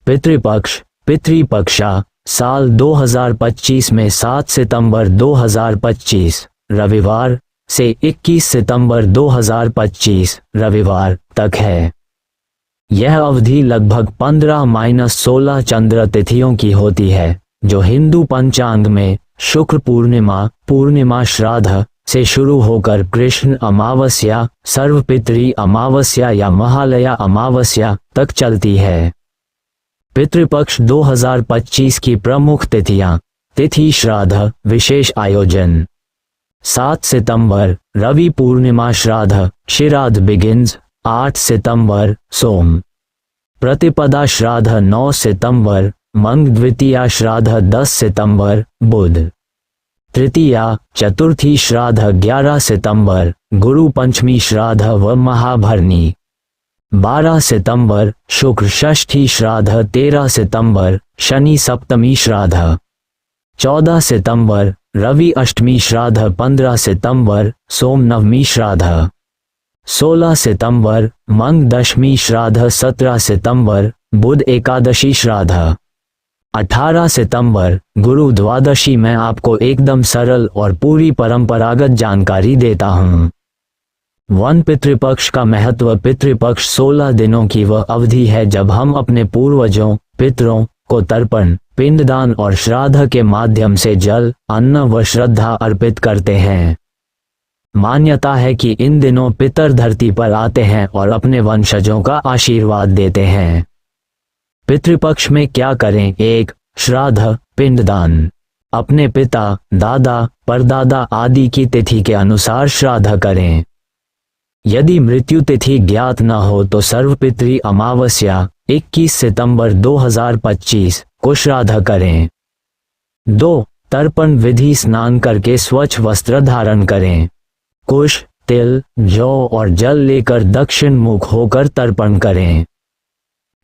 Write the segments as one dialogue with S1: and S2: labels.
S1: पितृपक्ष पितृपक्षा साल 2025 में 7 सितंबर 2025 रविवार से 21 सितंबर 2025 रविवार तक है। यह अवधि लगभग 15-16 चंद्र तिथियों की होती है, जो हिंदू पंचांग में शुक्र पूर्णिमा श्राद्ध से शुरू होकर कृष्ण अमावस्या, सर्वपितृ अमावस्या या महालया अमावस्या तक चलती है। पितृपक्ष 2025 की प्रमुख तिथियां। तिथि श्राद्ध विशेष आयोजन 7 सितंबर रवि पूर्णिमा श्राद्ध श्राद्ध बिगिंस 8 सितंबर सोम। प्रतिपदा श्राद्ध 9 सितंबर मंग। द्वितीया श्राद्ध 10 सितंबर बुध। तृतीया चतुर्थी श्राद्ध 11 सितंबर गुरु। पंचमी श्राद्ध व महाभरणी 12 सितंबर शुक्र। षष्ठी श्राद्ध 13 सितंबर शनि। सप्तमी श्राद्ध 14 सितंबर रवि। अष्टमी श्राद्ध 15 सितंबर सोम। नवमी श्राद्ध 16 सितंबर मंग। दशमी श्राद्ध 17 सितंबर बुध। एकादशी श्राद्ध 18 सितंबर गुरु। द्वादशी मैं आपको एकदम सरल और पूरी परंपरागत जानकारी देता हूँ। वन पितृपक्ष का महत्व। पितृपक्ष 16 दिनों की वह अवधि है जब हम अपने पूर्वजों पितरों को तर्पण, पिंडदान और श्राद्ध के माध्यम से जल, अन्न व श्रद्धा अर्पित करते हैं। मान्यता है कि इन दिनों पितर धरती पर आते हैं और अपने वंशजों का आशीर्वाद देते हैं। पितृपक्ष में क्या करें? 1. श्राद्ध पिंडदान। अपने पिता, दादा, परदादा आदि की तिथि के अनुसार श्राद्ध करें। यदि मृत्यु तिथि ज्ञात न हो तो सर्वपितृ अमावस्या 21 सितंबर 2025 को श्राद्ध करें। 2. तर्पण विधि। स्नान करके स्वच्छ वस्त्र धारण करें। कुश, तिल, जौ और जल लेकर दक्षिण मुख होकर तर्पण करें।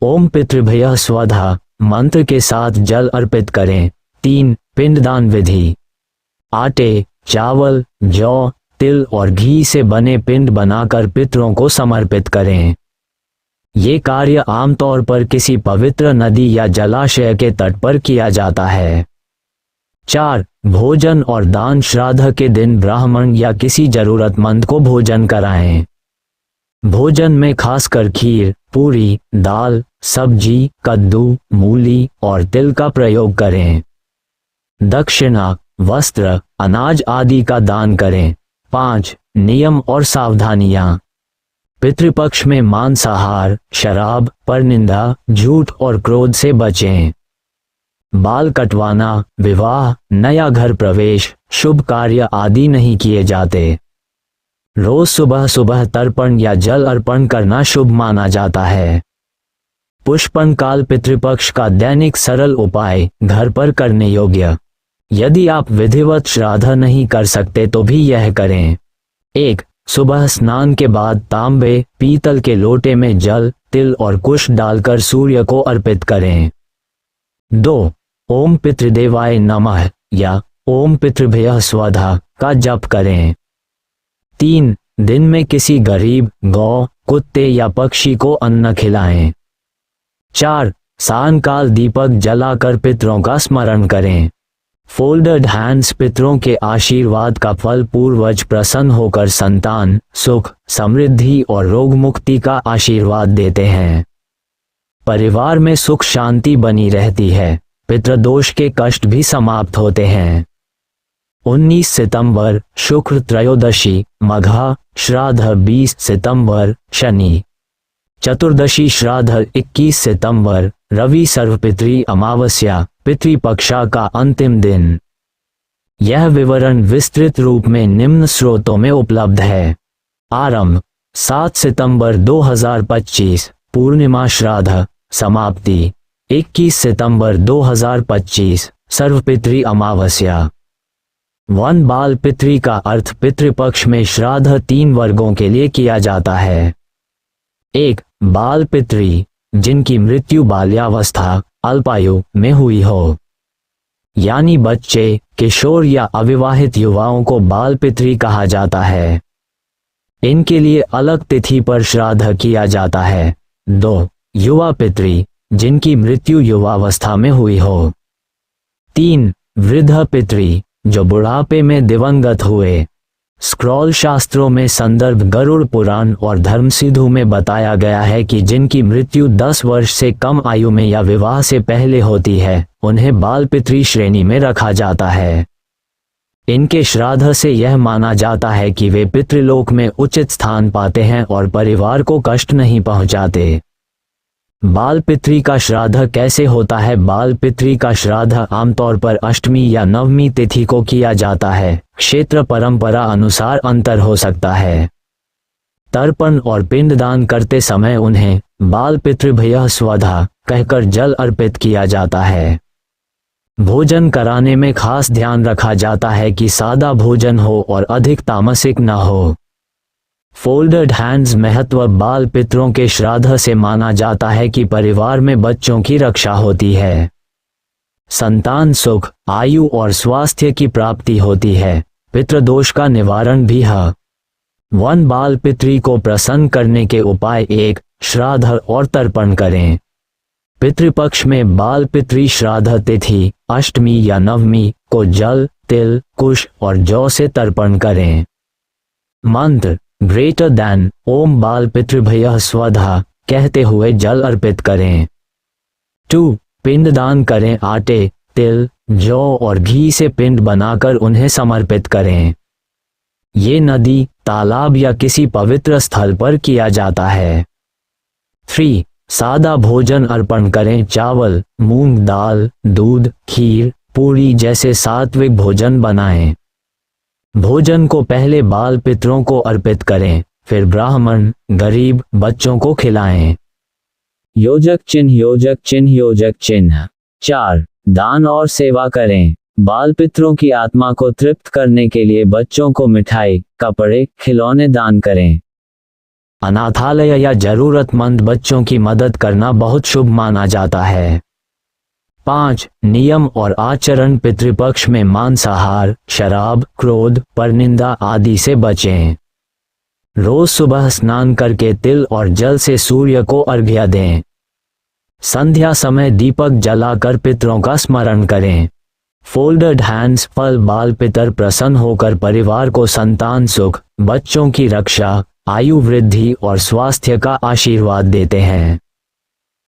S1: ओम पितृभ्यः स्वधा मंत्र के साथ जल अर्पित करें। 3. पिंडदान विधि। आटे, चावल, जौ, तिल और घी से बने पिंड बनाकर पितरों को समर्पित करें। ये कार्य आमतौर पर किसी पवित्र नदी या जलाशय के तट पर किया जाता है। 4. भोजन और दान। श्राद्ध के दिन ब्राह्मण या किसी जरूरतमंद को भोजन कराएं। भोजन में खासकर खीर, पूरी, दाल, सब्जी, कद्दू, मूली और तिल का प्रयोग करें। दक्षिणा, वस्त्र, अनाज आदि का दान करें। 5. नियम और सावधानियां। पितृपक्ष में मांसाहार, शराब, परनिंदा, झूठ और क्रोध से बचें। बाल कटवाना, विवाह, नया घर प्रवेश, शुभ कार्य आदि नहीं किए जाते। रोज सुबह सुबह तर्पण या जल अर्पण करना शुभ माना जाता है। पुष्पन काल पितृपक्ष का दैनिक सरल उपाय, घर पर करने योग्य। यदि आप विधिवत श्राद्ध नहीं कर सकते तो भी यह करें। 1. सुबह स्नान के बाद तांबे, पीतल के लोटे में जल, तिल और कुश डालकर सूर्य को अर्पित करें। 2. ओम पितृदेवाय नमः या ओम पितृभ्यः स्वधा का जप करें। 3. दिन में किसी गरीब, गौ, कुत्ते या पक्षी को अन्न खिलाएं। 4. सायंकाल दीपक जलाकर पितरों का स्मरण करें। Folded hands. पितरों के आशीर्वाद का फल पूर्वज प्रसन्न होकर संतान, सुख, समृद्धि और रोग मुक्ति का आशीर्वाद देते हैं। परिवार में सुख शांति बनी रहती है। पितृदोष के कष्ट भी समाप्त होते हैं। 19 सितंबर शुक्र त्रयोदशी मघा। श्राद्ध 20 सितंबर शनि। चतुर्दशी श्राद्ध 21 सितंबर रवि। सर्वपितृ अमावस्या पितृपक्षा का अंतिम दिन। यह विवरण विस्तृत रूप में निम्न स्रोतों में उपलब्ध है। आरंभ 7 सितंबर 2025 पूर्णिमा श्राद्ध। समाप्ति 21 सितंबर 2025 सर्वपितृ अमावस्या। वन बाल पितृ का अर्थ पितृपक्ष में श्राद्ध 3 वर्गों के लिए किया जाता है। 1. बाल पितृ, जिनकी मृत्यु बाल्यावस्था अल्पायु में हुई हो, यानी बच्चे, किशोर या अविवाहित युवाओं को बाल पितृ कहा जाता है। इनके लिए अलग तिथि पर श्राद्ध किया जाता है। 2. युवा पितृ, जिनकी मृत्यु युवावस्था में हुई हो। 3. वृद्ध पितृ, जो बुढ़ापे में दिवंगत हुए। स्क्रॉल शास्त्रों में संदर्भ गरुड़ पुराण और धर्मसिद्धू में बताया गया है कि जिनकी मृत्यु 10 वर्ष से कम आयु में या विवाह से पहले होती है, उन्हें बाल पितृ श्रेणी में रखा जाता है। इनके श्राद्ध से यह माना जाता है कि वे पितृलोक में उचित स्थान पाते हैं और परिवार को कष्ट नहीं पहुंचाते। बाल पितृ का श्राद्ध कैसे होता है? बाल पितृ का श्राद्ध आमतौर पर अष्टमी या नवमी तिथि को किया जाता है। क्षेत्र परंपरा अनुसार अंतर हो सकता है। तर्पण और पिंडदान करते समय उन्हें बाल पितृभ्यः स्वधा कहकर जल अर्पित किया जाता है। भोजन कराने में खास ध्यान रखा जाता है कि सादा भोजन हो और अधिक तामसिक न हो। फोल्डेड हैंड्स महत्व बाल पितरों के श्राद्ध से माना जाता है कि परिवार में बच्चों की रक्षा होती है, संतान सुख, आयु और स्वास्थ्य की प्राप्ति होती है। पितृदोष का निवारण भी है। 1. बाल पितृ को प्रसन्न करने के उपाय 1. श्राद्ध और तर्पण करें। पितृपक्ष में बाल पितृ श्राद्ध तिथि अष्टमी या नवमी को जल, तिल, कुश और जौ से तर्पण करें। मंत्र ग्रेटर दैन ओम बाल पितृभ्यः स्वधा कहते हुए जल अर्पित करें। 2. पिंडदान करें। आटे, तिल, जौ और घी से पिंड बनाकर उन्हें समर्पित करें। ये नदी, तालाब या किसी पवित्र स्थल पर किया जाता है। 3. सादा भोजन अर्पण करें। चावल, मूंग दाल, दूध, खीर, पूरी जैसे सात्विक भोजन बनाएं। भोजन को पहले बाल पितरों को अर्पित करें, फिर ब्राह्मण, गरीब बच्चों को खिलाएं। योजक चिन्ह, योजक चिन्ह, योजक चिन्ह। 4. दान और सेवा करें। बाल पितरों की आत्मा को तृप्त करने के लिए बच्चों को मिठाई, कपड़े, खिलौने दान करें। अनाथालय या जरूरतमंद बच्चों की मदद करना बहुत शुभ माना जाता है। 5. नियम और आचरण। पितृपक्ष में मांसाहार, शराब, क्रोध, परनिंदा आदि से बचें। रोज सुबह स्नान करके तिल और जल से सूर्य को अर्घ्य दें। संध्या समय दीपक जलाकर पितरों का स्मरण करें। फोल्डेड हैंड्स फल बाल पितर प्रसन्न होकर परिवार को संतान सुख, बच्चों की रक्षा, आयु वृद्धि और स्वास्थ्य का आशीर्वाद देते हैं।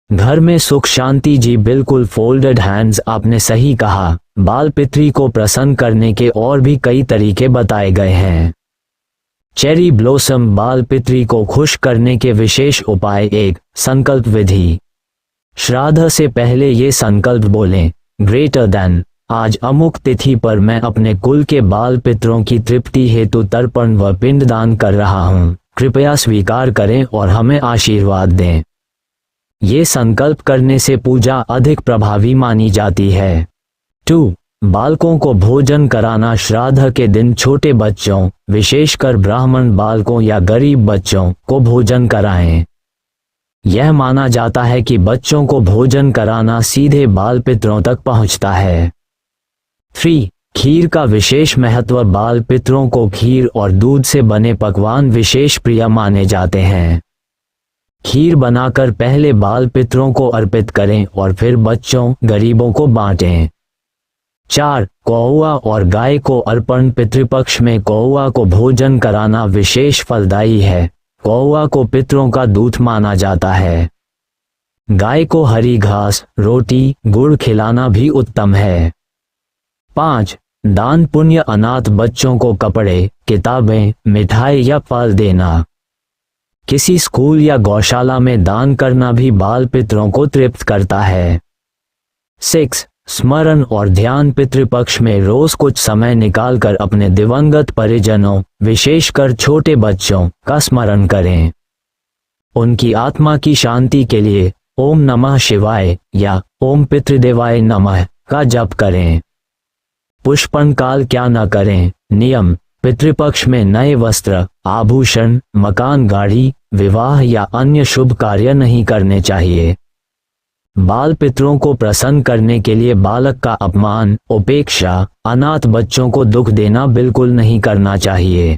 S1: घर में सुख शांति। जी बिल्कुल फोल्डेड हैंड्स, आपने सही कहा। बाल पितृ को प्रसन्न करने के और भी कई तरीके बताए गए हैं। Cherry blossom. बाल पितृ को खुश करने के विशेष उपाय 1. संकल्प विधि। श्राद्ध से पहले ये संकल्प बोलें, ग्रेटर दैन आज अमुक तिथि पर मैं अपने कुल के बाल पितरों की तृप्ति हेतु तर्पण व पिंडदान कर रहा हूँ, कृपया स्वीकार करें और हमें आशीर्वाद दें। ये संकल्प करने से पूजा अधिक प्रभावी मानी जाती है। 2. बालकों को भोजन कराना। श्राद्ध के दिन छोटे बच्चों, विशेषकर ब्राह्मण बालकों या गरीब बच्चों को भोजन कराएं। यह माना जाता है कि बच्चों को भोजन कराना सीधे बाल पितरों तक पहुंचता है। 3. खीर का विशेष महत्व। बाल पितरों को खीर और दूध से बने पकवान विशेष प्रिय माने जाते हैं। खीर बनाकर पहले बाल पितरों को अर्पित करें और फिर बच्चों, गरीबों को बांटें। 4. कौआ और गाय को अर्पण। पितृपक्ष में कौआ को भोजन कराना विशेष फलदायी है। कौआ को पितरों का दूत माना जाता है। गाय को हरी घास, रोटी, गुड़ खिलाना भी उत्तम है। 5. दान पुण्य। अनाथ बच्चों को कपड़े, किताबें, मिठाई या फल देना। किसी स्कूल या गौशाला में दान करना भी बाल पितरों को तृप्त करता है। 6. स्मरण और ध्यान। पितृपक्ष में रोज कुछ समय निकालकर अपने दिवंगत परिजनों, विशेषकर छोटे बच्चों का स्मरण करें। उनकी आत्मा की शांति के लिए ओम नमः शिवाय या ओम पितृदेवाय नमः का जप करें। पुष्पन काल क्या न करें। नियम। पितृपक्ष में नए वस्त्र, आभूषण, मकान, गाड़ी, विवाह या अन्य शुभ कार्य नहीं करने चाहिए। बाल पितरों को प्रसन्न करने के लिए बालक का अपमान, उपेक्षा, अनाथ बच्चों को दुख देना बिल्कुल नहीं करना चाहिए।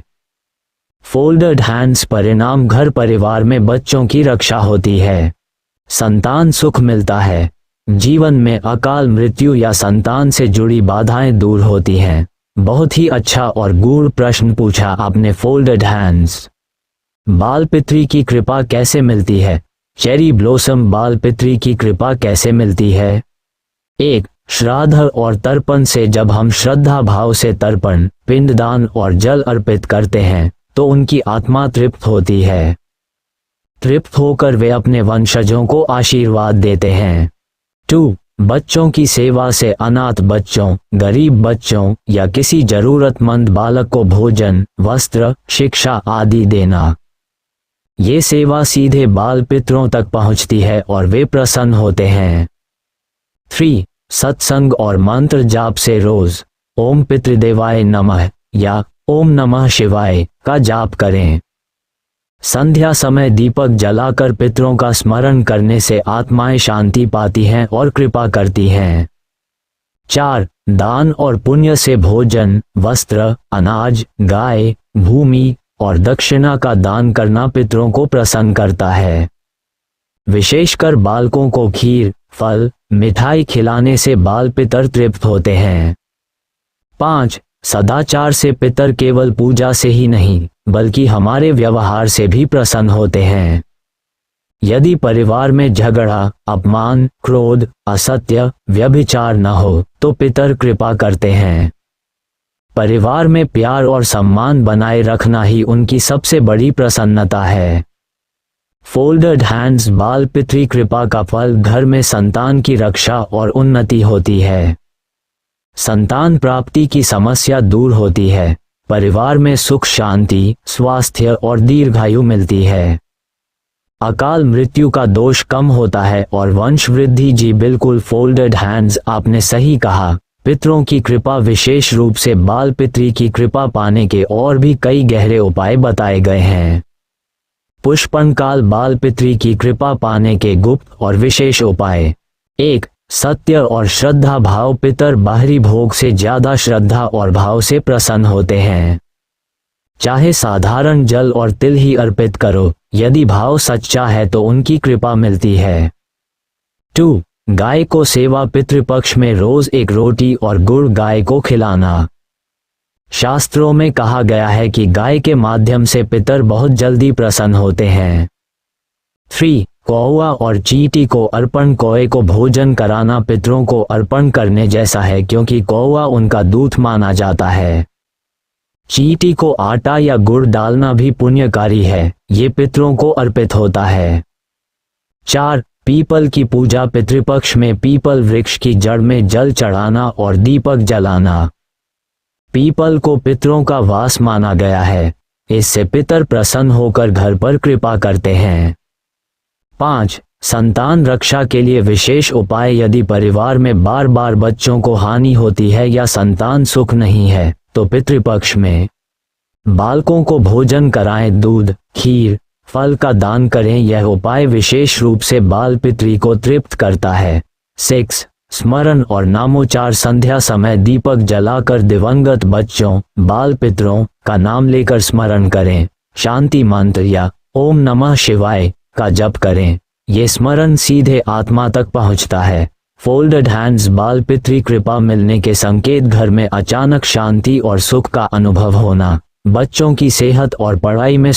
S1: Folded hands. परिणाम घर परिवार में बच्चों की रक्षा होती है। संतान सुख मिलता है। जीवन में अकाल मृत्यु या संतान से जुड़ी बाधाएं दूर होती हैं। बहुत ही अच्छा और गूढ़ प्रश्न पूछा आपने। Folded hands. बाल पितृ की कृपा कैसे मिलती है? चेरी ब्लॉसम बाल पितृ की कृपा कैसे मिलती है? 1. श्राद्ध और तर्पण से। जब हम श्रद्धा भाव से तर्पण, पिंडदान और जल अर्पित करते हैं तो उनकी आत्मा तृप्त होती है। तृप्त होकर वे अपने वंशजों को आशीर्वाद देते हैं। 2. बच्चों की सेवा से। अनाथ बच्चों, गरीब बच्चों या किसी जरूरतमंद बालक को भोजन, वस्त्र, शिक्षा आदि देना। ये सेवा सीधे बाल पितरों तक पहुंचती है और वे प्रसन्न होते हैं। 3. सत्संग और मंत्र जाप से। रोज ओम पितृदेवाय नमः या ओम नमः शिवाय का जाप करें। संध्या समय दीपक जलाकर पितरों का स्मरण करने से आत्माएं शांति पाती हैं और कृपा करती हैं। 4. दान और पुण्य से। भोजन, वस्त्र, अनाज, गाय, भूमि और दक्षिणा का दान करना पितरों को प्रसन्न करता है। विशेषकर बालकों को खीर, फल, मिठाई खिलाने से बाल पितर तृप्त होते हैं। 5. सदाचार से। पितर केवल पूजा से ही नहीं बल्कि हमारे व्यवहार से भी प्रसन्न होते हैं। यदि परिवार में झगड़ा, अपमान, क्रोध, असत्य, व्यभिचार न हो तो पितर कृपा करते हैं। परिवार में प्यार और सम्मान बनाए रखना ही उनकी सबसे बड़ी प्रसन्नता है। Folded hands. बाल पितृ कृपा का फल घर में संतान की रक्षा और उन्नति होती है। संतान प्राप्ति की समस्या दूर होती है। परिवार में सुख, शांति, स्वास्थ्य और दीर्घायु मिलती है। अकाल मृत्यु का दोष कम होता है और वंश वृद्धि। जी बिल्कुल फोल्डेड हैंड्स, आपने सही कहा। पितरों की कृपा, विशेष रूप से बाल पितृ की कृपा पाने के और भी कई गहरे उपाय बताए गए हैं। पुष्पन काल। बाल पितृ की कृपा पाने के गुप्त और विशेष उपाय। 1. सत्य और श्रद्धा भाव। पितर बाहरी भोग से ज्यादा श्रद्धा और भाव से प्रसन्न होते हैं। चाहे साधारण जल और तिल ही अर्पित करो, यदि भाव सच्चा है तो उनकी कृपा मिलती है। 2. गाय को सेवा। पितृपक्ष में रोज एक रोटी और गुड़ गाय को खिलाना। शास्त्रों में कहा गया है कि गाय के माध्यम से पितर बहुत जल्दी प्रसन्न होते हैं। 3. कौवा और चींटी को अर्पण। कौए को भोजन कराना पितरों को अर्पण करने जैसा है क्योंकि कौवा उनका दूत माना जाता है। चींटी को आटा या गुड़ डालना भी पुण्यकारी है, ये पितरों को अर्पित होता है। 4. पीपल की पूजा। पितृपक्ष में पीपल वृक्ष की जड़ में जल चढ़ाना और दीपक जलाना। पीपल को पितरों का वास माना गया है, इससे पितर प्रसन्न होकर घर पर कृपा करते हैं। 5. संतान रक्षा के लिए विशेष उपाय। यदि परिवार में बार बार बच्चों को हानि होती है या संतान सुख नहीं है तो पितृपक्ष में बालकों को भोजन कराएं, दूध, खीर, फल का दान करें। यह उपाय विशेष रूप से बाल पितृ को तृप्त करता है। 6. स्मरण और नामोच्चार। संध्या समय दीपक जलाकर दिवंगत बच्चों, बाल पितरों का नाम लेकर स्मरण करें। शांति मंत्र या ओम नमः शिवाय का जप करें। ये स्मरण सीधे आत्मा तक पहुंचता है। Folded hands. बाल पितृ कृपा मिलने के संकेत। घर में अचानक शांति और सुख का अनुभव होना, बच्चों की सेहत और पढ़ाई में